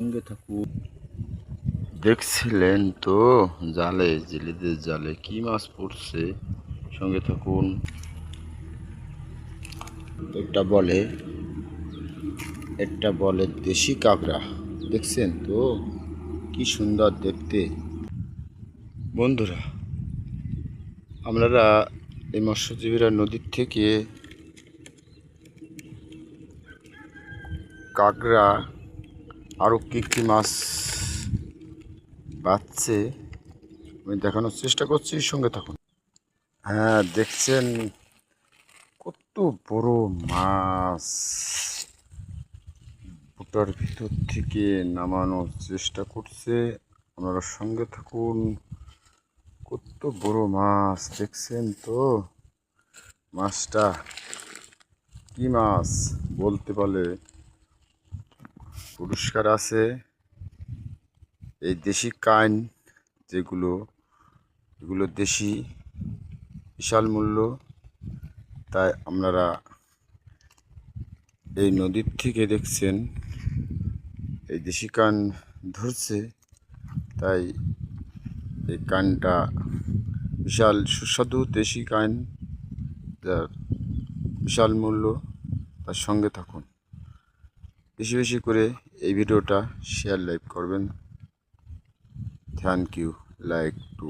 সঙ্গে থাকুন। দেখছিলেন তো জালে, জেলেদের জালে কি মাছ পড়ছে। সঙ্গে থাকুন। একটা বলে দেশি কাঁকড়া। দেখছেন তো কি সুন্দর দেখতে। বন্ধুরা, আমরা এই মৎস্যজীবীরা নদীর থেকে কাঁকড়া আরও কী কী মাছ বাঁচছে আমি দেখানোর চেষ্টা করছি। সঙ্গে থাকুন। হ্যাঁ, দেখছেন কত বড় মাছ বুটার ভিতর থেকে নামানোর চেষ্টা করছে। আপনারা সঙ্গে থাকুন। কত বড় মাছ দেখছেন তো। মাছটা কি মাছ বলতে পারলে পুরস্কার আছে। এই দেশি কাইন এগুলো দেশি, বিশাল মূল্য। তাই আপনারা এই নদীর থেকে দেখছেন এই দেশি কান ধরছে। তাই এই কানটা বিশাল সুস্বাদু দেশি কান, যার বিশাল মূল্য। তার সঙ্গে থাকুন। বেশি বেশি করে এই ভিডিওটা শেয়ার লাইক করবেন। Thank you. Like two